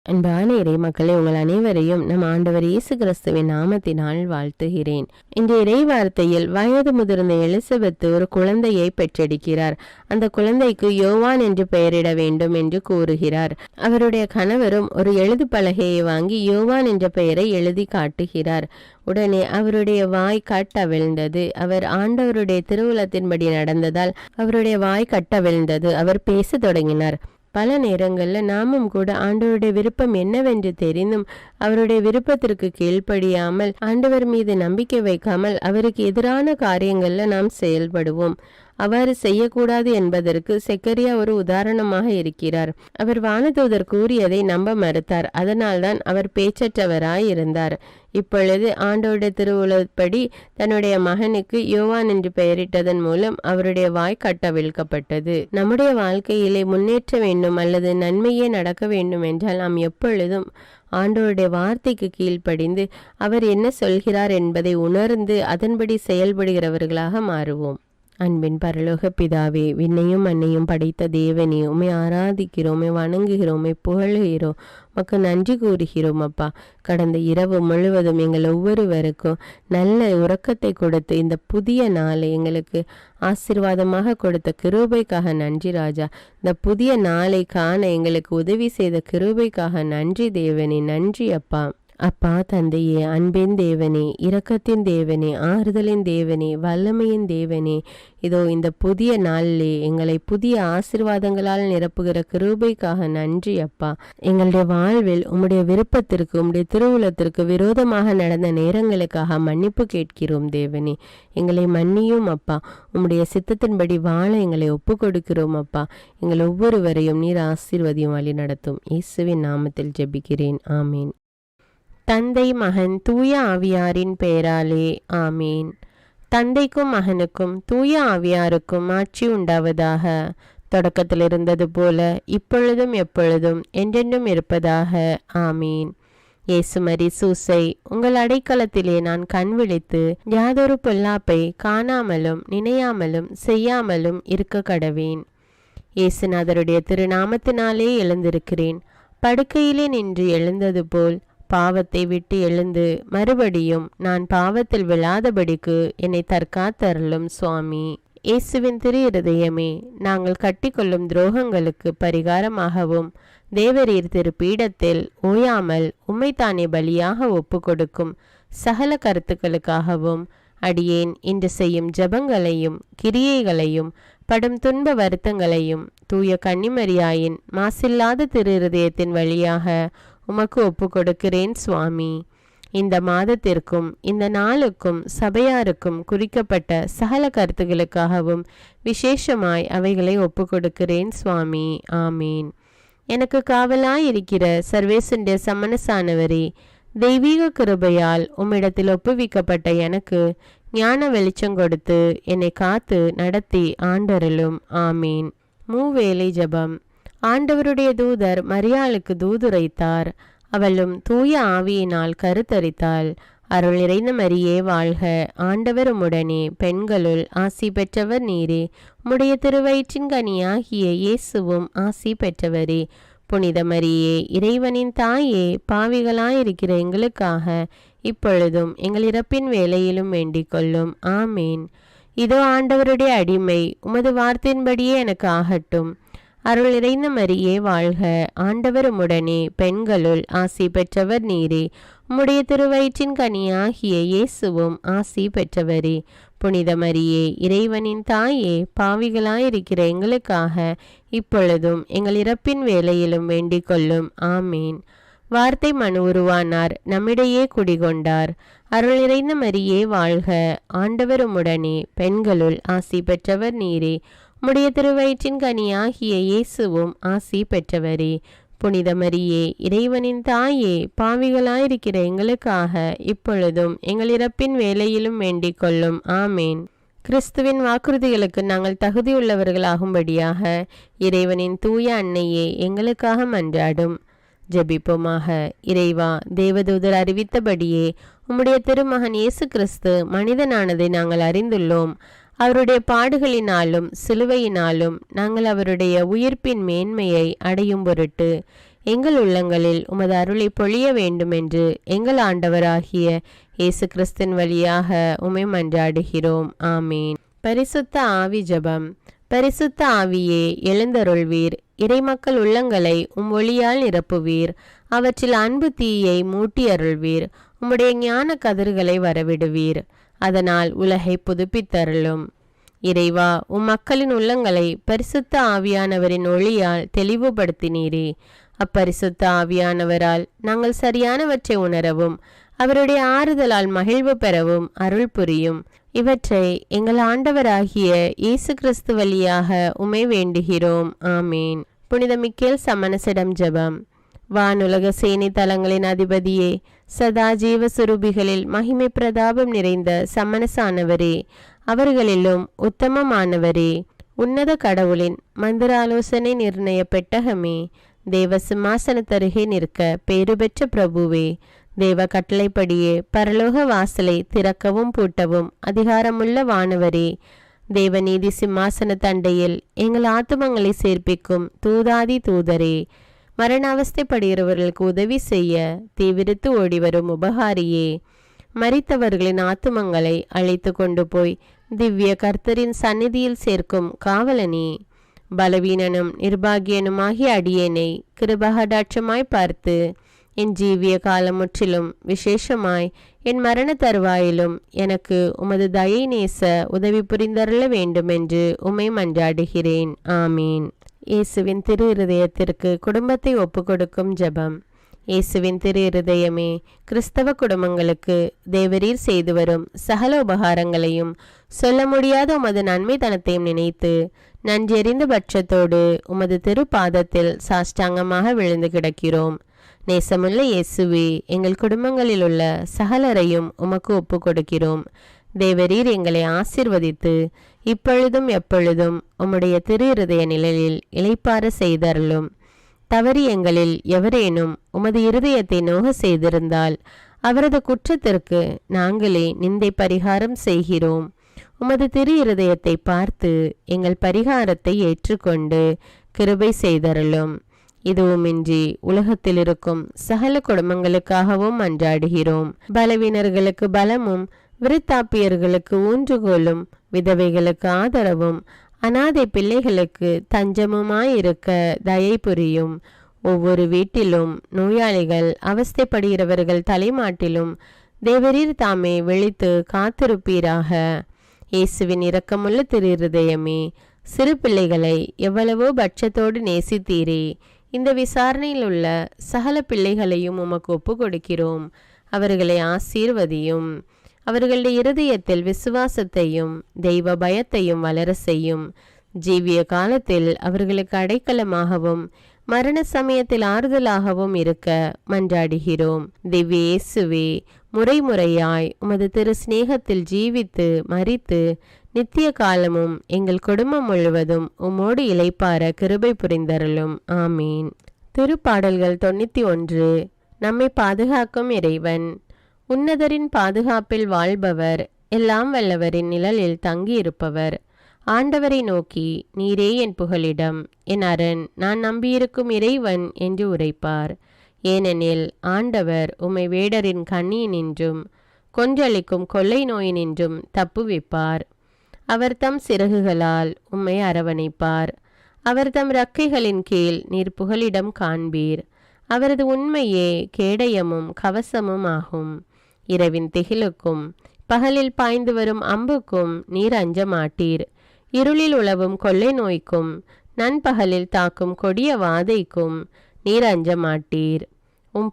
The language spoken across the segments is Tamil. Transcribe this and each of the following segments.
அன்பான இறை மக்களை உங்கள் அனைவரையும் நம் ஆண்டவர் இயேசு கிறிஸ்துவின் நாமத்தினால் வாழ்த்துகிறேன். இந்த இறை வார்த்தையில் வயது முதிர்ந்த எலிசபெத் ஒரு குழந்தையை பெற்றெடுக்கிறார். அந்த குழந்தைக்கு யோவான் என்று பெயரிட வேண்டும் என்று கூறுகிறார். அவருடைய கணவரும் ஒரு எழுது பலகையை வாங்கி யோவான் என்ற பெயரை எழுதி காட்டுகிறார். உடனே அவருடைய வாய் கட்டவிழ்ந்தது. அவர் ஆண்டவருடைய திருவுளத்தின்படி நடந்ததால் அவருடைய வாய் கட்டவிழ்ந்தது. அவர் பேச தொடங்கினார். பல நேரங்களில் நாமும் கூட ஆண்டவருடைய விருப்பம் என்னவென்று தெரிந்தும் அவருடைய விருப்பத்திற்கு கீழ்ப்படியாமல் ஆண்டவர் மீது நம்பிக்கை வைக்காமல் அவருக்கு எதிரான காரியங்களில் நாம் செயல்படுவோம். அவ்வாறு செய்யக்கூடாது என்பதற்கு செக்கரியா ஒரு உதாரணமாக இருக்கிறார். அவர் வானதூதர் கூறியதை நம்ப மறுத்தார். அதனால்தான் அவர் பேச்சற்றவராய் இருந்தார். இப்பொழுது ஆண்டவருடைய திருவுளப்படி தன்னுடைய மகனுக்கு யோவான் என்று பெயரிட்டதன் மூலம் அவருடைய வாய் கட்டவிழ்க்கப்பட்டது. நம்முடைய வாழ்க்கையிலே முன்னேற்ற வேண்டும் அல்லது நன்மையே நடக்க வேண்டும் என்றால் நாம் எப்பொழுதும் ஆண்டவருடைய வார்த்தைக்கு கீழ்ப்படிந்து அவர் என்ன சொல்கிறார் என்பதை உணர்ந்து அதன்படி செயல்படுகிறவர்களாக மாறுவோம். அன்பின் பரலோக பிதாவே, விண்ணையும் மண்ணையும் படைத்த தேவனே, உம்மை ஆராதிக்கிறோம், உம்மை வணங்குகிறோம், உம்மை புகழுகிறோம், உமக்கு நன்றி கூறுகிறோம் அப்பா. கடந்த இரவு முழுவதும் எங்கள் ஒவ்வொருவருக்கும் நல்ல உறக்கத்தை கொடுத்து இந்த புதிய நாளை எங்களுக்கு ஆசீர்வாதமாக கொடுத்த கிருபைக்காக நன்றி ராஜா. இந்த புதிய நாளை காண எங்களுக்கு உதவி செய்த கிருபைக்காக நன்றி தேவனே, நன்றி அப்பா. அப்பா தந்தையே, அன்பின் தேவனே, இரக்கத்தின் தேவனே, ஆறுதலின் தேவனே, வல்லமையின் தேவனே, இதோ இந்த புதிய நாளிலே எங்களை புதிய ஆசீர்வாதங்களால் நிரப்புகிற கிருபைக்காக நன்றி அப்பா. எங்களுடைய வாழ்வில் உம்முடைய விருப்பத்திற்கு உம்முடைய திருவுளத்திற்கு விரோதமாக நடந்த நேரங்களுக்காக மன்னிப்பு கேட்கிறோம் தேவனே. எங்களை மன்னியும் அப்பா. உம்முடைய சித்தத்தின்படி வாழ எங்களை ஒப்பு கொடுக்கிறோம் அப்பா. எங்கள் ஒவ்வொருவரையும் நீர் ஆசீர்வதியும் வழி நடத்தும். இயேசுவின் நாமத்தில் ஜெபிக்கிறேன், ஆமீன். தந்தை மகன் தூய ஆவியாரின் பெயராலே ஆமீன். தந்தைக்கும் மகனுக்கும் தூய ஆவியாருக்கும் ஆட்சி உண்டாவதாக. தொடக்கத்தில் இருந்தது போல இப்பொழுதும் எப்பொழுதும் என்றென்றும் இருப்பதாக ஆமீன். இயேசுமரி சூசை, உங்கள் அடைக்கலத்திலே நான் கண் விழித்து யாதொரு பொல்லாப்பை காணாமலும் நினையாமலும் செய்யாமலும் இருக்க கடவேன். இயேசுநாதருடைய திருநாமத்தினாலே எழுந்திருக்கிறேன். படுக்கையிலே நின்று எழுந்தது போல் பாவத்தை விட்டு எழுந்து மறுபடியும் நான் பாவத்தில் விழாதபடிக்கு என்னை தற்காத்தருளும் சுவாமி. இயேசுவின் திரு இருதயமே, நாங்கள் கட்டிக்கொள்ளும் துரோகங்களுக்கு பரிகாரமாகவும் தேவரீர் திரு பீடத்தில் ஓயாமல் உம்மைத்தானே பலியாக ஒப்பு கொடுக்கும் சகல கருத்துக்களுக்காகவும் அடியேன் இன்று செய்யும் ஜபங்களையும் கிரியைகளையும் படும் துன்ப வருத்தங்களையும் தூய கன்னிமரியாயின் மாசில்லாத திரு இருதயத்தின் வழியாக உமக்கு ஒப்பு கொடுக்கிறேன் சுவாமி. இந்த மாதத்திற்கும் இந்த நாளுக்கும் சபையாருக்கும் குறிக்கப்பட்ட சகல கருத்துகளுக்காகவும் விசேஷமாய் அவைகளை ஒப்பு கொடுக்கிறேன் சுவாமி. ஆமீன். எனக்கு காவலாயிருக்கிற சர்வேசுடைய சமனசானவரே, தெய்வீக கிருபையால் உம்மிடத்தில் ஒப்புவிக்கப்பட்ட எனக்கு ஞான வெளிச்சம் கொடுத்து என்னை காத்து நடத்தி ஆண்டருளும். ஆமீன். மூவேளை ஜபம். ஆண்டவருடைய தூதர் மரியாளுக்கு தூதுரைத்தார். அவளும் தூய ஆவியினால் கருத்தரித்தாள். அருள் நிறைந்த மரியே வாழ்க, ஆண்டவர் உம்முடனே, பெண்களுள் ஆசி பெற்றவர் நீரே, உம்முடைய திருவயிற்றின் கனியாகிய இயேசுவும் ஆசி பெற்றவரே. புனித மரியே, இறைவனின் தாயே, பாவிகளாயிருக்கிற எங்களுக்காக இப்பொழுதும் எங்கள் இறப்பின் வேளையிலும் வேண்டிக் கொள்ளும். ஆமீன். இதோ ஆண்டவருடைய அடிமை, உமது வார்த்தையின்படியே எனக்கு ஆகட்டும். அருள் நிறைந்த மரியே வாழ்க, ஆண்டவர் உம்முடனே, பெண்களுள் ஆசி பெற்றவர் நீரே, உம்முடைய திருவயிற்றின் கனியாகிய இயேசுவும் ஆசி பெற்றவரே. புனித மரியே, இறைவனின் தாயே, பாவிகளாயிருக்கிற எங்களுக்காக இப்பொழுதும் எங்கள் இறப்பின் வேளையிலும் வேண்டிக் கொள்ளும். ஆமீன். வார்த்தை மனு உருவானார், நம்மிடையே குடிகொண்டார். அருள் நிறைந்த மரியே வாழ்க, ஆண்டவர் உம்முடனே, பெண்களுள் ஆசி பெற்றவர் நீரே, உம்முடைய திருவயிற்றின் கனியாகிய இயேசுவும் ஆசி பெற்றவரே. புனித மரியே, இறைவனின் தாயே, பாவிகளாயிருக்கிற எங்களுக்காக இப்பொழுதும் எங்கள் இறப்பின் வேளையிலும் வேண்டிக் கொள்ளும். ஆமேன். கிறிஸ்துவின் வாக்குறுதிகளுக்கு நாங்கள் தகுதியுள்ளவர்களாகும்படியாக இறைவனின் தூய அன்னையே எங்களுக்காக மன்றாடும். ஜெபிப்போமாக. இறைவா, தேவதூதர் அறிவித்தபடியே உம்முடைய திருமகன் இயேசு கிறிஸ்து மனிதனானதை நாங்கள் அறிந்துள்ளோம். அவருடைய பாடுகளினாலும் சிலுவையினாலும் நாங்கள் அவருடைய உயிர்ப்பின் மேன்மையை அடையும் பொருட்டு எங்கள் உள்ளங்களில் உமது அருளை பொழிய வேண்டுமென்று எங்கள் ஆண்டவராகிய இயேசு கிறிஸ்தின் வழியாக உம்மை மன்றாடுகிறோம். ஆமீன். பரிசுத்த ஆவி ஜெபம். பரிசுத்த ஆவியே, எழுந்தருள்வீர். இறைமக்கள் உள்ளங்களை ஒளியால் நிரப்புவீர். அவற்றில் அன்பு தீயை மூட்டி அருள்வீர். உம்முடைய ஞான கதிர்களை வரவிடுவீர். அதனால் உலகை புதுப்பித்தருளும். இறைவா, மக்களின் உள்ளங்களை பரிசுத்த ஆவியானவரின் ஒளியால் தெளிவுபடுத்தினீரே. அப்பரிசுத்த ஆவியானவரால் நாங்கள் சரியானவற்றை உணரவும் அவருடைய ஆறுதலால் மகிழ்வு பெறவும் அருள் புரியும். இவற்றை எங்கள் ஆண்டவராகிய இயேசு கிறிஸ்து வழியாக உம்மை வேண்டுகிறோம். ஆமீன். புனித மிக்கேல் சமணசிடம் ஜெபம். வானுலக சேனை தலங்களின் அதிபதியே, சதா ஜீவ சுரூபிகளில் மகிமை பிரதாபம் நிறைந்த சமணசானவரே, அவர்களிலும் உத்தமமானவரே, உன்னத கடவுளின் மந்திர ஆலோசனை நிர்ணய பெட்டகமே, தேவ சிம்மாசனத்தருகே நிற்க பேறு பெற்ற பிரபுவே, தேவ கட்டளைப்படியே பரலோக வாசலை திறக்கவும் பூட்டவும் அதிகாரமுள்ள வானவரே, தேவநீதி சிம்மாசன தண்டையில் எங்கள் ஆத்துமங்களை சேர்ப்பிக்கும் தூதாதி தூதரே, மரண அவஸ்தைப்படுகிறவர்களுக்கு உதவி செய்ய தீவிரித்து ஓடிவரும் உபகாரியே, மரித்தவர்களின் ஆத்துமங்களை அழைத்து கொண்டு போய் திவ்ய கர்த்தரின் சந்நிதியில் சேர்க்கும் காவலனே, பலவீனனும் நிர்பாகியனுமாகிய அடியேனை கிருபகடாட்சமாய் பார்த்து என் ஜீவிய காலம் முற்றிலும் விசேஷமாய் என் மரண தருவாயிலும் எனக்கு உமது தயை நேச உதவி புரிந்தருள வேண்டுமென்று உம்மை மன்றாடுகிறேன். ஆமீன். இயேசுவின் திரு இருதயத்திற்கு குடும்பத்தை ஒப்புக்கொடுக்கும் ஜெபம். இயேசுவின் திரு இருதயமே, கிறிஸ்தவ குடும்பங்களுக்கு தேவரீர் செய்து வரும் சகல உபகாரங்களையும் சொல்ல முடியாத உமது நன்மைத்தனத்தையும் நினைத்து நன்றெறிந்த பட்சத்தோடு உமது திருப்பாதத்தில் சாஷ்டாங்கமாக விழுந்து கிடக்கிறோம். நேசமுள்ள இயேசுவே, எங்கள் குடும்பங்களில் உள்ள சகலரையும் உமக்கு ஒப்பு கொடுக்கிறோம். தேவரீர் எங்களை ஆசிர்வதித்து இப்பொழுதும் எப்பொழுதும் உம்முடைய திரு இருதய நிழலில் இளைப்பாற செய்தருளும். தவறி எங்களில் எவரேனும் உமது இருதயத்தை நோக செய்திருந்தால் அவரது குற்றத்திற்கு நாங்களே நிந்தை பரிகாரம் செய்கிறோம். உமது திரு இருதயத்தை பார்த்து எங்கள் பரிகாரத்தை ஏற்றுக்கொண்டு கிருபை செய்தருளும். இதுவுமின்றி உலகத்தில் இருக்கும் சகல குடும்பங்களுக்காகவும் மன்றாடுகிறோம். பலவீனர்களுக்கு பலமும், விருத்தாப்பியர்களுக்கு ஊன்றுகோலும், விதவைகளுக்கு ஆதரவும், அனாதை பிள்ளைகளுக்கு தஞ்சமுமாயிருக்க தயை புரியும். ஒவ்வொரு வீட்டிலும் நோயாளிகள் அவஸ்தைப்படுகிறவர்கள் தலைமாட்டிலும் தேவரீர் தாமே விழித்து காத்திருப்பீராக. இயேசுவின் இரக்கமுள்ள திரு இருதயமே, சிறு பிள்ளைகளை எவ்வளவோ பட்சத்தோடு நேசித்தீரே. இந்த விசாரணையில் உள்ள சகல பிள்ளைகளையும் உமக்கு ஒப்பு கொடுக்கிறோம். அவர்களை ஆசீர்வதியும். அவர்களுடைய இருதயத்தில் விசுவாசத்தையும் தெய்வ பயத்தையும் வளர செய்யும். ஜீவிய காலத்தில் அவர்களுக்கு அடைக்கலமாகவும் மரண சமயத்தில் ஆறுதலாகவும் இருக்க மன்றாடுகிறோம். திவ்ய இயேசுவே, முறைமுறையாய் உமது திரு சிநேகத்தில் ஜீவித்து மரித்து நித்திய காலமும் எங்கள் குடும்பம் முழுவதும் உம்மோடு இளைப்பார கிருபை புரிந்தருளும். ஆமீன். திருப்பாடல்கள் 91. நம்மை பாதுகாக்கும் இறைவன். உன்னதரின் பாதுகாப்பில் வாழ்பவர், எல்லாம் வல்லவரின் நிழலில் தங்கியிருப்பவர். ஆண்டவரை நோக்கி, நீரே என் புகலிடம், என் அரண், நான் நம்பியிருக்கும் இறைவன் என்று உரைப்பார். ஏனெனில் ஆண்டவர் உம்மை வேடரின் கண்ணியினின்றும் கொன்றளிக்கும் கொள்ளை நோயினின்றும் தப்புவிப்பார். அவர் தம் சிறகுகளால் உம்மை அரவணைப்பார். அவர் தம் இறக்கைகளின் கீழ் நீர் புகலிடம் காண்பீர். அவரது உண்மையே கேடயமும் கவசமும் ஆகும். இரவின் திகிலுக்கும் பகலில் பாய்ந்து வரும் அம்புக்கும் நீர் அஞ்ச மாட்டீர். இருளில் உலவும் கொள்ளை நோய்க்கும் நண்பகலில் தாக்கும் கொடிய வாதைக்கும் நீர் அஞ்ச மாட்டீர்.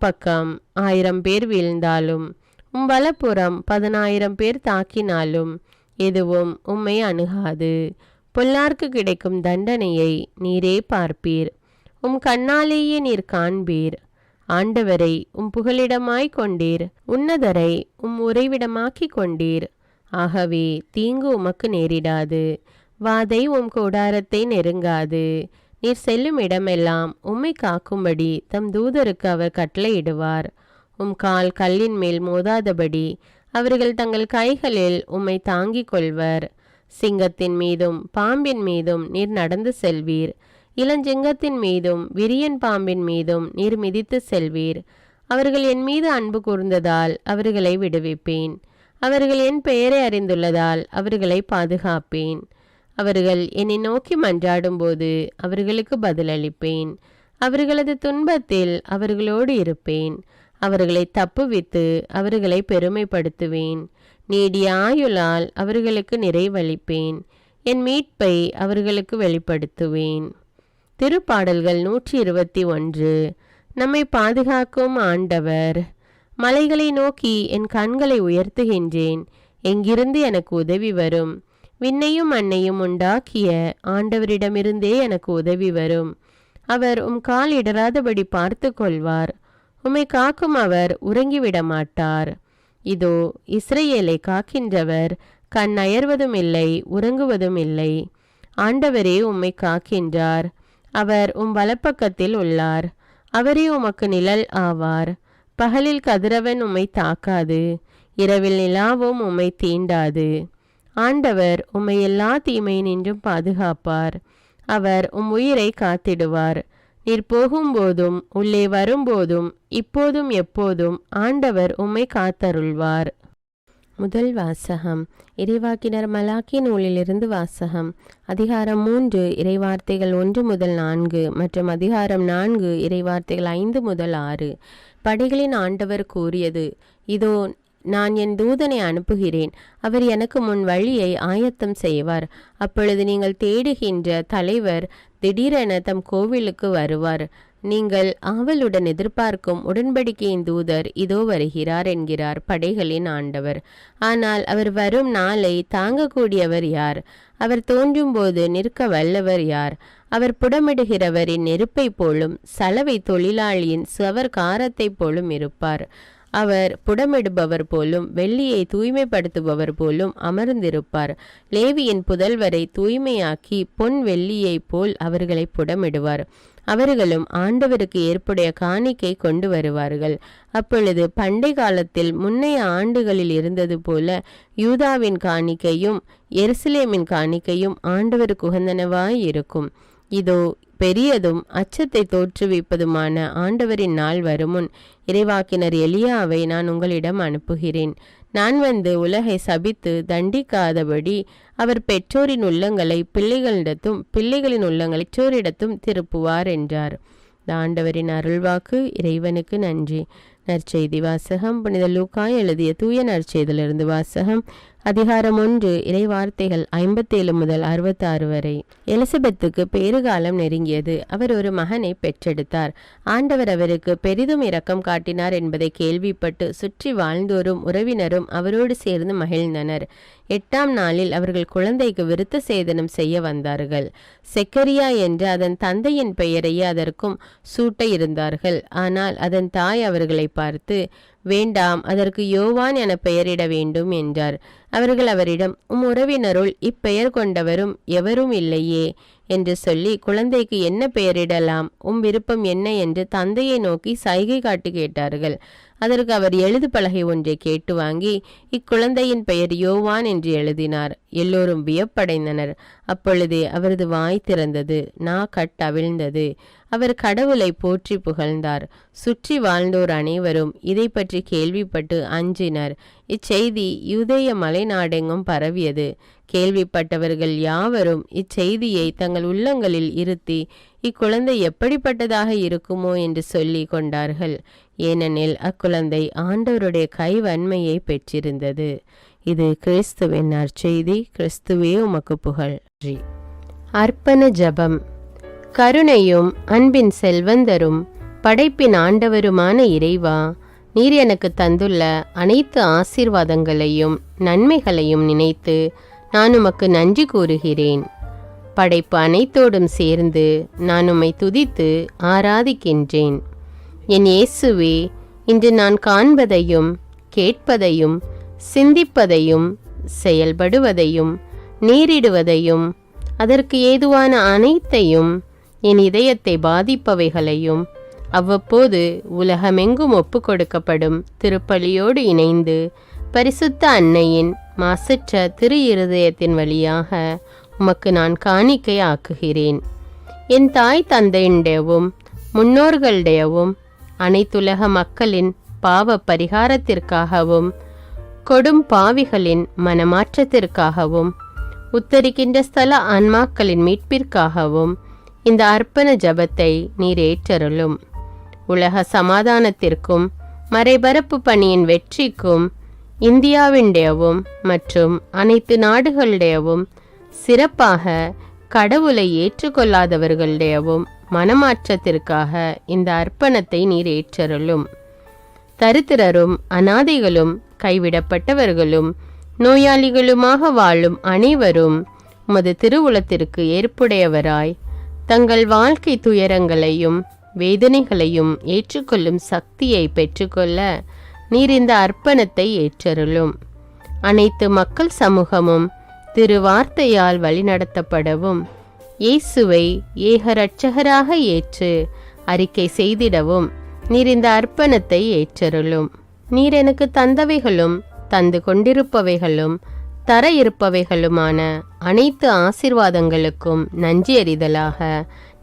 பக்கம் 1000 பேர் வீழ்ந்தாலும் வலப்புறம் 10,000 பேர் தாக்கினாலும் எதுவும் உம்மை அணுகாது. பொல்லார்க்கு கிடைக்கும் தண்டனையை நீரே பார்ப்பீர். கண்ணாலேயே நீர் காண்பீர். ஆண்டவரை புகலிடமாய் கொண்டீர். உன்னதரை உறைவிடமாக்கி கொண்டீர். ஆகவே தீங்கு உமக்கு நேரிடாது. வாதை கூடாரத்தை நெருங்காது. நீர் செல்லும் இடமெல்லாம் உம்மை காக்கும்படி தம் தூதருக்கு அவர் கட்டளையிடுவார். கால் கல்லின் மேல் மோதாதபடி அவர்கள் தங்கள் கைகளில் உம்மை தாங்கிக் கொள்வர். சிங்கத்தின் மீதும் பாம்பின் மீதும் நீர் நடந்து செல்வீர். இளஞ்சிங்கத்தின் மீதும் விரியன் பாம்பின் மீதும் நீர் மிதித்து செல்வீர். அவர்கள் என் மீது அன்பு கூர்ந்ததால் அவர்களை விடுவிப்பேன். அவர்கள் என் பெயரை அறிந்துள்ளதால் அவர்களை பாதுகாப்பேன். அவர்கள் என்னை நோக்கி மன்றாடும்போது அவர்களுக்கு பதிலளிப்பேன். அவர்களது துன்பத்தில் அவர்களோடு இருப்பேன். அவர்களை தப்புவித்து அவர்களை பெருமைப்படுத்துவேன். நீடிய ஆயுளால் அவர்களுக்கு நிறைவளிப்பேன். என் மீட்பை அவர்களுக்கு வெளிப்படுத்துவேன். திருப்பாடல்கள் 121. நம்மை பாதுகாக்கும் ஆண்டவர். மலைகளை நோக்கி என் கண்களை உயர்த்துகின்றேன். எங்கிருந்து எனக்கு உதவி வரும்? விண்ணையும் மண்ணையும் உண்டாக்கிய ஆண்டவரிடமிருந்தே எனக்கு உதவி வரும். அவர் கால் இடராதபடி பார்த்து கொள்வார். உம்மை காக்கும் அவர் உறங்கிவிட மாட்டார். இதோ இஸ்ரவேலை காக்கின்றவர் கண் அயர்வதும் இல்லை, உறங்குவதும் இல்லை. ஆண்டவரே உம்மை காக்கின்றார். அவர் வலப்பக்கத்தில் உள்ளார். அவரே உமக்கு நிழல் ஆவார். பகலில் கதிரவன் உம்மை தாக்காது, இரவில் நிலாவும் உம்மை தீண்டாது. ஆண்டவர் உம்மை எல்லா தீமையினின்றும் பாதுகாப்பார். அவர் உயிரை காத்திடுவார். நீர் போகும்போதும் உள்ளே வரும்போதும் இப்போதும் எப்போதும் ஆண்டவர் உம்மை காத்தருள்வார். முதல் வாசகம். இறைவாக்கினர் மலாக்கி நூலிலிருந்து வாசகம். அதிகாரம் 3 இறைவார்த்தைகள் 1 முதல் 4 மற்றும் அதிகாரம் 4 இறைவார்த்தைகள் 5 முதல் 6. படைகளின் ஆண்டவர் கூறியது, இதோ நான் என் தூதனை அனுப்புகிறேன். அவர் எனக்கு முன் வழியை ஆயத்தம் செய்வார். அப்பொழுது நீங்கள் தேடுகின்ற தலைவர் திடீரென தம் கோவிலுக்கு வருவார். நீங்கள் ஆவலுடன் எதிர்பார்க்கும் உடன்படிக்கையின் தூதர் இதோ வருகிறார் என்கிறார் படைகளின் ஆண்டவர். ஆனால் அவர் வரும் நாளை தாங்கக்கூடியவர் யார்? அவர் தோன்றும் போது நிற்க வல்லவர் யார்? அவர் புடமிடுகிறவரின் நெருப்பை போலும் சலவை தொழிலாளியின் சுவர் காரத்தை போலும் இருப்பார். அவர் புடமிடுபவர் போலும் வெள்ளியை தூய்மைப்படுத்துபவர் போலும் அமர்ந்திருப்பார். லேவியின் புதல்வரை தூய்மையாக்கி பொன் வெள்ளியை போல் அவர்களை புடமிடுவார். அவர்களும் ஆண்டவருக்கு ஏற்புடைய காணிக்கை கொண்டு வருவார்கள். அப்பொழுது பண்டை காலத்தில் முன்னைய ஆண்டுகளில் இருந்தது போல யூதாவின் காணிக்கையும் எருசலேமின் காணிக்கையும் ஆண்டவருக்கு உகந்தனவாய் இருக்கும். இதோ பெரியதும் அச்சத்தை தோற்றுவிப்பதுமான ஆண்டவரின் நாள் வருமுன் இறைவாக்கினர் எலியாவை நான் உங்களிடம் அனுப்புகிறேன். நான் வந்து உலகை சபித்து தண்டிக்காதபடி அவர் பெற்றோரின் உள்ளங்களை பிள்ளைகளிடத்தும் பிள்ளைகளின் உள்ளங்களை பெற்றோரிடத்தும் திருப்புவார் என்றார். ஆண்டவரின் அருள்வாக்கு. இறைவனுக்கு நன்றி. நற்செய்தி வாசகம். புனித லூக்கா எழுதிய தூய நற்செய்தியிலிருந்து வாசகம். அதிகாரம் 1 இறைவார்த்தைகள் 57 முதல் 66 வரை. எலிசபெத்துக்கு பேறுகாலம் நெருங்கியது. அவர் ஒரு மகனை பெற்றெடுத்தார். ஆண்டவர் அவருக்கு பெரிதும் இரக்கம் காட்டினார் என்பதை கேள்விப்பட்டு சுற்றி வாழ்ந்தோரும் உறவினரும் அவரோடு சேர்ந்து மகிழ்ந்தனர். 8ஆம் நாளில் அவர்கள் குழந்தைக்கு விருத்த சேதனம் செய்ய வந்தார்கள். செக்கரியா என்று அதன் தந்தையின் பெயரையே அதற்கும் சூட்ட இருந்தார்கள். ஆனால் அதன் தாய் அவர்களை பார்த்து, வேண்டாம், அதற்கு யோவான் என பெயரிட வேண்டும் என்றார். அவர்கள் அவரிடம், உறவினருள் இப்பெயர் கொண்டவரும் எவரும் இல்லையே என்று சொல்லி, குழந்தைக்கு என்ன பெயரிடலாம், விருப்பம் என்ன என்று தந்தையை நோக்கி சைகை காட்டி கேட்டார்கள். அதற்கு அவர் எழுது பலகை ஒன்றை கேட்டு வாங்கி இக்குழந்தையின் பெயர் யோவான் என்று எழுதினார். எல்லோரும் வியப்படைந்தனர். அப்பொழுதே அவரது வாய் திறந்தது, நா கட்டவிழ்ந்தது. அவர் கடவுளை போற்றி புகழ்ந்தார். சுற்றி வாழ்ந்தோர் அனைவரும் இதை பற்றி கேள்விப்பட்டு அஞ்சினர். இச்செய்தி யூதேய மலைநாடெங்கும் பரவியது. கேள்விப்பட்டவர்கள் யாவரும் இச்செய்தியை தங்கள் உள்ளங்களில் இருத்தி இக்குழந்தை எப்படிப்பட்டதாக இருக்குமோ என்று சொல்லி கொண்டார்கள். ஏனெனில் அக்குழந்தை ஆண்டவருடைய கைவன்மையை பெற்றிருந்தது. இது கிறிஸ்துவின் நற்செய்தி. கிறிஸ்துவே உமக்கு புகழ். அர்ப்பண ஜபம். கருணையும் அன்பின் செல்வந்தரும் படைப்பின் ஆண்டவருமான இறைவா, நீர் எனக்கு தந்துள்ள அனைத்து ஆசீர்வாதங்களையும் நன்மைகளையும் நினைத்து நான் உமக்கு நன்றி கூறுகிறேன். படைப்பு அனைத்தோடும் சேர்ந்து நான் உம்மை துதித்து ஆராதிக்கின்றேன். என் இயேசுவே, இன்று நான் காண்பதையும் கேட்பதையும் சிந்திப்பதையும் செயல்படுவதையும் நேரிடுவதையும் அதற்கு ஏதுவான அனைத்தையும் என் இதயத்தை பாதிப்பவைகளையும் அவ்வப்போது உலகமெங்கும் ஒப்பு கொடுக்கப்படும் திருப்பலியோடு இணைந்து பரிசுத்த அன்னையின் மாசற்ற திரு இருதயத்தின் வழியாக உமக்கு நான் காணிக்கை ஆக்குகிறேன். என் தாய் தந்தையுடையவும் முன்னோர்களுடையவும் அனைத்துலக மக்களின் பாவ பரிகாரத்திற்காகவும் கொடும் பாவிகளின் மனமாற்றத்திற்காகவும் உத்தரிக்கின்ற ஸ்தல ஆன்மாக்களின் மீட்பிற்காகவும் இந்த அர்ப்பண ஜபத்தை நீர் ஏற்றருளும். உலக சமாதானத்திற்கும் மறைபரப்பு பணியின் வெற்றிக்கும் இந்தியாவின்டையவும் மற்றும் அனைத்து நாடுகளுடையவும் சிறப்பாக கடவுளை ஏற்றுக்கொள்ளாதவர்களுடையவும் மனமாற்றத்திற்காக இந்த அர்ப்பணத்தை நீர் ஏற்றருளும். தரித்திரரும் அனாதைகளும் கைவிடப்பட்டவர்களும் நோயாளிகளுமாக வாழும் அனைவரும் உமது திருவுளத்திற்கு ஏற்புடையவராய் தங்கள் வாழ்க்கை துயரங்களையும் வேதனைகளையும் ஏற்றுக்கொள்ளும் சக்தியை பெற்றுக்கொள்ள நீர் இந்த அர்ப்பணத்தை ஏற்றருளும். அனைத்து மக்கள் சமூகமும் திருவார்த்தையால் வழிநடத்தப்படவும் இயேசுவை ஏக இரட்சகராக ஏற்று அறிக்கை செய்திடவும் நீர் இந்த அர்ப்பணத்தை ஏற்றருளும். நீர் எனக்கு தந்தவைகளும் தந்து கொண்டிருப்பவைகளும் தர இருப்பவைகளுமான அனைத்து ஆசீர்வாதங்களுக்கும் நன்றி அறிதலாக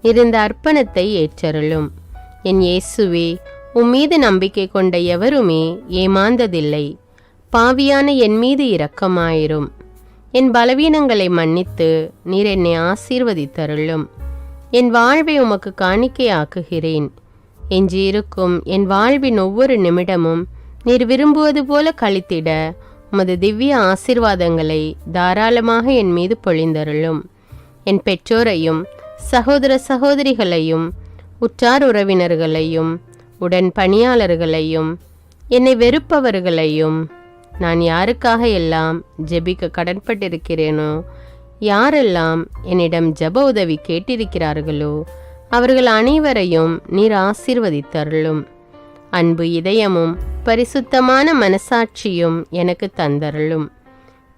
நீர் இந்த அர்ப்பணத்தை ஏற்றருளும். என் இயேசுவே, உம்மீது நம்பிக்கை கொண்ட எவருமே ஏமாந்ததில்லை. பாவியான என் மீது இரக்கமாயிரும். என் பலவீனங்களை மன்னித்து நீர் என்னை ஆசீர்வதித்தருளும். என் வாழ்வை உமக்கு காணிக்கையாக்குகிறேன். எஞ்சியிருக்கும் என் வாழ்வின் ஒவ்வொரு நிமிடமும் நீர் விரும்புவது போல கழித்திட உமது திவ்ய ஆசீர்வாதங்களை தாராளமாக என் மீது பொழிந்தருளும். என் பெற்றோரையும் சகோதர சகோதரிகளையும் உற்றார் உறவினர்களையும் உடன் பணியாளர்களையும் என்னை வெறுப்பவர்களையும் நான் யாருக்காக எல்லாம் ஜெபிக்க கடன்பட்டிருக்கிறேனோ, யாரெல்லாம் என்னிடம் ஜெப உதவி கேட்டிருக்கிறார்களோ அவர்கள் அனைவரையும் நீர் ஆசீர்வதித்தருளும். அன்பு இதயமும் பரிசுத்தமான மனசாட்சியும் எனக்கு தந்தருளும்.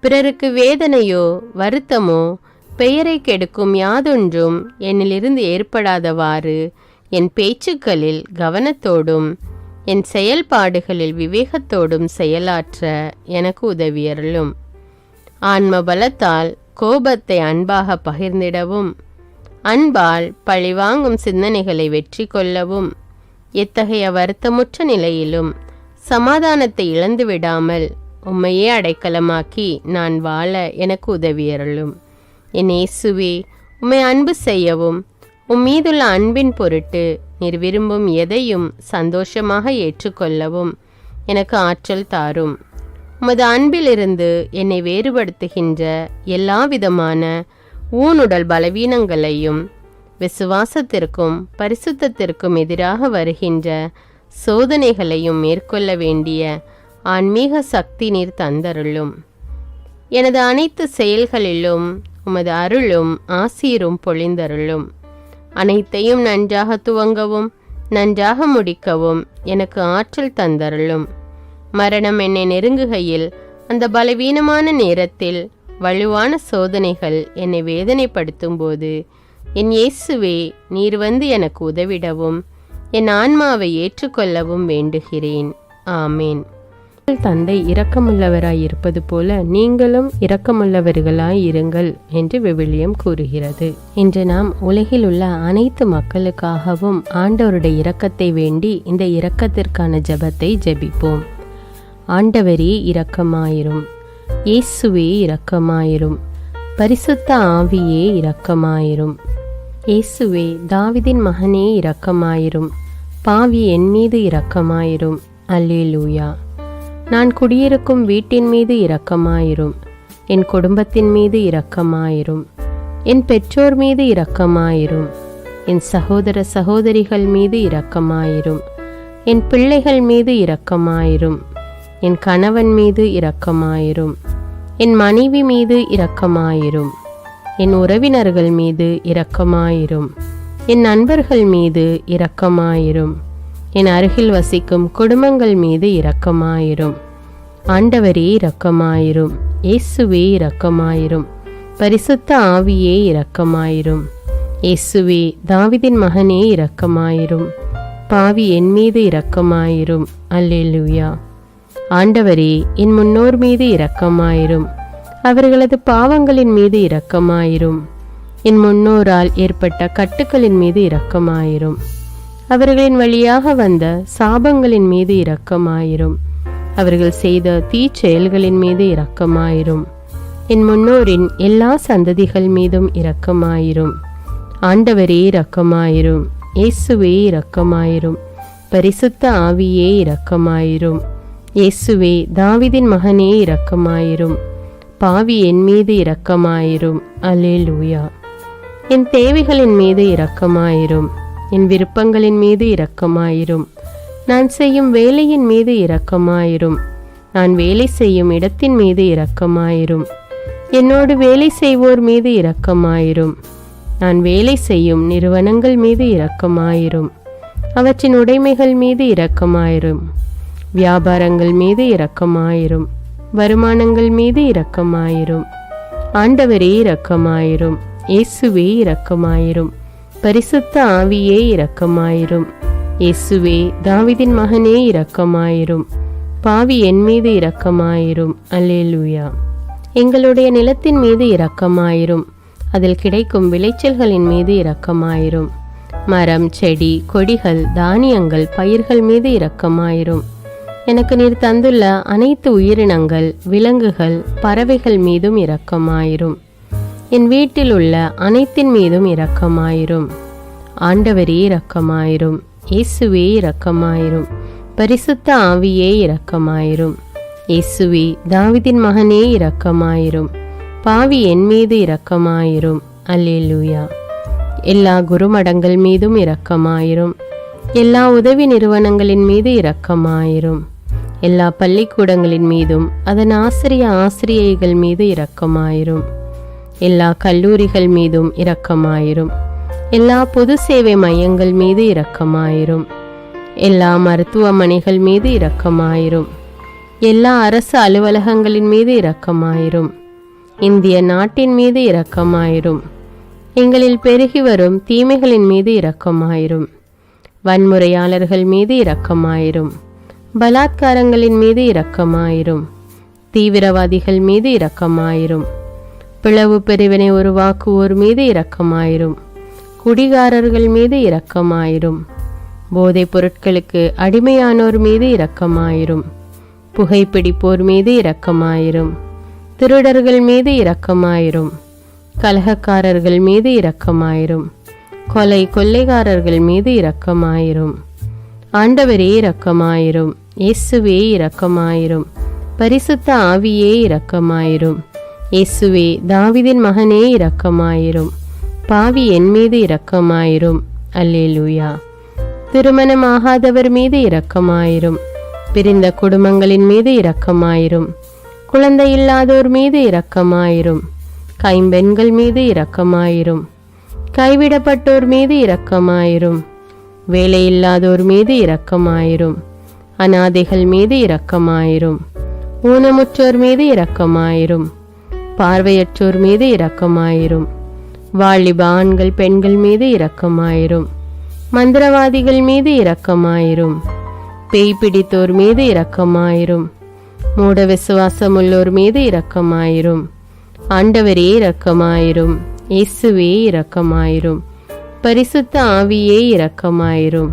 பிறருக்கு வேதனையோ வருத்தமோ பெயரை கெடுக்கும் யாதொன்றும் என்னிலிருந்து ஏற்படாதவாறு என் பேச்சுக்களில் கவனத்தோடும் என் செயல்பாடுகளில் விவேகத்தோடும் செயலாற்ற எனக்கு உதவியருளும். ஆன்ம பலத்தால் கோபத்தை அன்பாக பகிர்ந்திடவும் அன்பால் பழிவாங்கும் சிந்தனைகளை வெற்றி கொள்ளவும் எத்தகைய வருத்தமுற்ற நிலையிலும் சமாதானத்தை இழந்து விடாமல் உம்மையே அடைக்கலமாக்கி நான் வாழ எனக்கு உதவியருளும். என் இயேசுவே, உம்மை அன்பு செய்யவும் உம்மீதுள்ள அன்பின் பொருட்டு நீர் விரும்பும் எதையும் சந்தோஷமாக ஏற்றுக்கொள்ளவும் எனக்கு ஆற்றல் தாரும். உமது அன்பிலிருந்து என்னை வேறுபடுத்துகின்ற எல்லா விதமான ஊனுடல் பலவீனங்களையும் விசுவாசத்திற்கும் பரிசுத்தத்திற்கும் எதிராக வருகின்ற சோதனைகளையும் மேற்கொள்ள வேண்டிய ஆன்மீக சக்தி நீர் தந்தருளும். எனது அனைத்து செயல்களிலும் உமது அருளும் ஆசீரும் பொழிந்தருளும். அனைத்தையும் நன்றாக துவங்கவும் நன்றாக முடிக்கவும் எனக்கு ஆற்றல் தந்தருளும். மரணம் என்னை நெருங்குகையில் அந்த பலவீனமான நேரத்தில் வலுவான சோதனைகள் என்னை வேதனைப்படுத்தும் போது என் இயேசுவே, நீர் வந்து எனக்கு உதவிடவும் என் ஆன்மாவை ஏற்றுக்கொள்ளவும் வேண்டுகிறேன். ஆமேன். தந்தை இரக்கமுள்ளவராய் இருப்பது போல நீங்களும் இரக்கமுள்ளவர்களாய் இருங்கள் என்று விவிலியம் கூறுகிறது. இன்று நாம் உலகில் உள்ள அனைத்து மக்களுக்காகவும் ஆண்டவருடைய இரக்கத்தை வேண்டி இந்த இரக்கத்திற்கான ஜெபத்தை ஜெபிப்போம். ஆண்டவரே இரக்கமாயிரும். இயேசுவே இரக்கமாயிரும். பரிசுத்த ஆவியே இரக்கமாயிரும். இயேசுவே, தாவீதின் மகனே இரக்கமாயிரும். பாவி என் மீது இரக்கமாயிரும். அல்லேலூயா. நான் குடியிருக்கும் வீட்டின் மீது இரக்கமாயிரும். என் குடும்பத்தின் மீது இரக்கமாயிரும். என் பெற்றோர் மீது இரக்கமாயிரும். என் சகோதர சகோதரிகள் மீது இரக்கமாயிரும். என் பிள்ளைகள் மீது இரக்கமாயிரும். என் கணவன் மீது இரக்கமாயிரும். என் மனைவி மீது இரக்கமாயிரும். என் உறவினர்கள் மீது இரக்கமாயிரும். என் நண்பர்கள் மீது இரக்கமாயிரும். என் அருகில் வசிக்கும் குடும்பங்கள் மீது இரக்கமாயிரும். ஆண்டவரே இரக்கமாயிரும். இயேசுவே இரக்கமாயிரும். பரிசுத்த ஆவியே இரக்கமாயிரும். இயேசுவே, தாவீதின் மகனே இரக்கமாயிரும். பாவி என் மீது இரக்கமாயிரும். அல்லேலூயா. ஆண்டவரே, என் முன்னோர் மீது இரக்கமாயிரும். அவர்களது பாவங்களின் மீது இரக்கமாயிரும். என் முன்னோரால் ஏற்பட்ட கட்டுக்களின் மீது இரக்கமாயிரும். அவர்களின் வழியாக வந்த சாபங்களின் மீது இரக்கமாயிரும். அவர்கள் செய்த தீச்செயல்களின் மீது இரக்கமாயிரும். என் முன்னோரின் எல்லா சந்ததிகள் மீதும் இரக்கமாயிரும். ஆண்டவரே இரக்கமாயிரும். இயேசுவே இரக்கமாயிரும். பரிசுத்த ஆவியே இரக்கமாயிரும். இயேசுவே தாவீதின் மகனே இரக்கமாயிரும். பாவி என் மீது இரக்கமாயிரும். அல்லேலூயா. என் தேவைகளின் மீது இரக்கமாயிரும். என் விருப்பங்களின் மீது இரக்கமாயிரும். நான் செய்யும் வேலையின் மீது இரக்கமாயிரும். நான் வேலை செய்யும் இடத்தின் மீது இரக்கமாயிரும். என்னோடு வேலை செய்வோர் மீது இரக்கமாயிரும். நான் வேலை செய்யும் நிறுவனங்கள் மீது இரக்கமாயிரும். அவற்றின் உடைமைகள் மீது இரக்கமாயிரும். வியாபாரங்கள் மீது இரக்கமாயிரும். வருமானங்கள் மீது இரக்கமாயிரும். ஆண்டவரே இரக்கமாயிரும். இயேசுவே இரக்கமாயிரும். பரிசுத்த ஆவியே இரக்கமாயிரும். இயேசுவே தாவீதின் மகனே இரக்கமாயிரும். பாவி என் மீது இரக்கமாயிரும். அல்லேலூயா. எங்களுடைய நிலத்தின் மீது இரக்கமாயிரும். அதில் கிடைக்கும் விளைச்சல்களின் மீது இரக்கமாயிரும். மரம், செடி, கொடிகள், தானியங்கள், பயிர்கள் மீது இரக்கமாயிரும். எனக்கு நீர் தந்துள்ள அனைத்து உயிரினங்கள், விலங்குகள், பறவைகள் மீதும் இரக்கமாயிரும். என் வீட்டில் உள்ள அனைத்தின் மீதும் இரக்கமாயிரும். ஆண்டவரே இரக்கமாயிரும். இயேசுவே இரக்கமாயிரும். பரிசுத்த ஆவியே இரக்கமாயிரும். இயேசுவே தாவீதின் மகனே இரக்கமாயிரும். பாவி என் மீது இரக்கமாயிரும். அல்லேலூயா. எல்லா குருமடங்கள் மீதும் இரக்கமாயிரும். எல்லா உதவி நிறுவனங்களின் மீது இரக்கமாயிரும். எல்லா பள்ளிக்கூடங்களின் மீதும் அதன் ஆசிரியைகள் மீது இரக்கமாயிரும். எல்லா கல்லூரிகள் மீதும் இரக்கமாயிரும். எல்லா பொது சேவை மையங்கள் மீது இரக்கமாயிரும். எல்லா மருத்துவமனைகள் மீது இரக்கமாயிரும். எல்லா அரசு அலுவலகங்களின் மீது இரக்கமாயிரும். இந்திய நாட்டின் மீது இரக்கமாயிரும். எங்களில் பெருகி வரும் தீமைகளின் மீது இரக்கமாயிரும். வன்முறையாளர்கள் மீது இரக்கமாயிரும். பலாத்காரங்களின் மீது இரக்கமாயிரும். தீவிரவாதிகள் மீது இரக்கமாயிரும். பிளவு பிரிவினை உருவாக்குவோர் மீது இரக்கமாயிரும். குடிகாரர்கள் மீது இரக்கமாயிரும். போதைப் பொருட்களுக்கு அடிமையானோர் மீது இரக்கமாயிரும். புகைப்பிடிப்போர் மீது இரக்கமாயிரும். திருடர்கள் மீது இரக்கமாயிரும். கலகக்காரர்கள் மீது இரக்கமாயிரும். கொள்ளைக்காரர்கள் மீது இரக்கமாயிரும். ஆண்டவரே இரக்கமாயிரும். இயேசுவே இரக்கமாயிரும். பரிசுத்த ஆவியே இரக்கமாயிரும். இயேசுவே தாவீதின் மகனே இரக்கமாயிரும். பாவி என் மீது இரக்கமாயிரும். அல்லேலூயா. திருமணமாகாதவர் மீது இரக்கமாயிரும். பிரிந்த குடும்பங்களின் மீது இரக்கமாயிரும். குழந்தை இல்லாதோர் மீது இரக்கமாயிரும். கைம்பெண்கள் மீது இரக்கமாயிரும். கைவிடப்பட்டோர் மீது இரக்கமாயிரும். வேலையில்லாதோர் மீது இரக்கமாயிரும். அநாதைகள் மீது இரக்கமாயிரும். ஊனமுற்றோர் மீது இரக்கமாயிரும். பார்வையற்றோர் மீது இரக்கமாயிரும். வாலிப ஆண்கள் பெண்கள் மீது இரக்கமாயிரும். மந்திரவாதிகள் மீது இரக்கமாயிரும். பேய் பிடித்தோர் மீது இரக்கமாயிரும். மூட விசுவாசமுள்ளோர் மீது இரக்கமாயிரும். ஆண்டவரே இரக்கமாயிரும். இயேசுவே இரக்கமாயிரும். பரிசுத்த ஆவியே இரக்கமாயிரும்.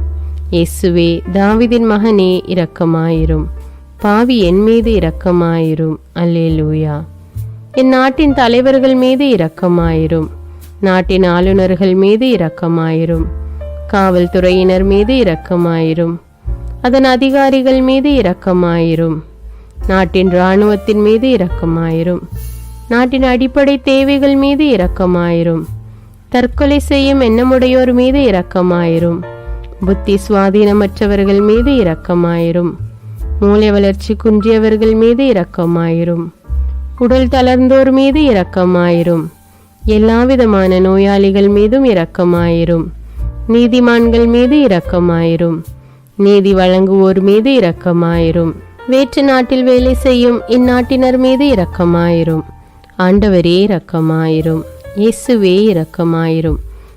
இயேசுவே தாவீதின் மகனே இரக்கமாயிரும். பாவி என் மீது இரக்கமாயிரும். அல்லேலூயா. என் நாட்டின் தலைவர்கள் மீது இரக்கமாயிரும். நாட்டின் ஆளுநர்கள் மீது இரக்கமாயிரும். காவல்துறையினர் மீது இரக்கமாயிரும். அதன் அதிகாரிகள் மீது இரக்கமாயிரும். நாட்டின் இராணுவத்தின் மீது இரக்கமாயிரும். நாட்டின் அடிப்படை தேவைகள் மீது இரக்கமாயிரும். தற்கொலை செய்யும் எண்ணமுடையோர் மீது இரக்கமாயிரும். புத்தி சுவாதீனமற்றவர்கள் மீது இரக்கமாயிரும். மூளை வளர்ச்சி குன்றியவர்கள் மீது இரக்கமாயிரும். உடல் தளர்ந்தோர் மீது இரக்கமாயிரும். எல்லாவிதமான நோயாளிகள் மீதும் இரக்கமாயிரும். நீதிமான்கள் மீது இரக்கமாயிரும். நீதி வழங்குவோர் மீது இரக்கமாயிரும். வேற்று நாட்டில் வேலை செய்யும் இந்நாட்டினர் மீது இரக்கமாயிரும். ஆண்டவரே இரக்கமாயிரும். இயேசுவே இரக்கமாயிரும்.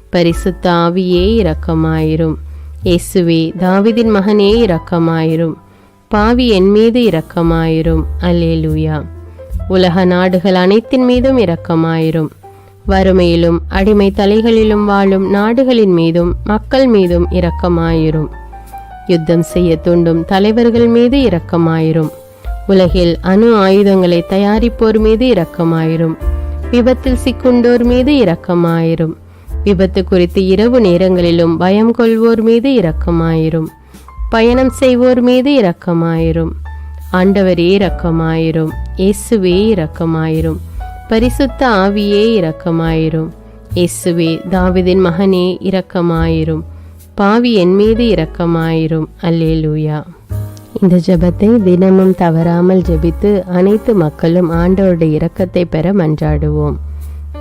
பரிசுத்த ஆவியே இரக்கமாயிரும். இயேசுவே தாவீதின் மகனே இரக்கமாயிரும். பாவி என் மீது இரக்கமாயிரும். அல்லேலூயா. உலக நாடுகள் அனைத்தின் மீதும் இரக்கமாயிரும். வறுமையிலும் அடிமை தலைகளிலும் வாழும் நாடுகளின் மீதும் மக்கள் மீதும் இரக்கமாயிரும். யுத்தம் செய்ய தூண்டும் தலைவர்கள் மீது இரக்கமாயிரும். உலகில் அணு ஆயுதங்களை தயாரிப்போர் மீது இரக்கமாயிரும். விபத்தில் சிக்குண்டோர் மீது இரக்கமாயிரும். விபத்து குறித்து இரவு நேரங்களிலும் பயம் கொள்வோர் மீது இரக்கமாயிரும். பயணம் செய்வோர் மீது இரக்கமாயிரும். ஆண்டவரே இரக்கமாயிரும். இயேசுவே இரக்கமாயிரும். பரிசுத்த ஆவியே இரக்கமாயிரும். இயேசுவே தாவீதின் மகனே இரக்கமாயிரும். பாவி என் மீது இரக்கமாயிரும். அல்லேலூயா. இந்த ஜெபத்தை தினமும் தவறாமல் ஜெபித்து அனைத்து மக்களும் ஆண்டவருடைய இரக்கத்தை பெற மன்றாடுவோம்.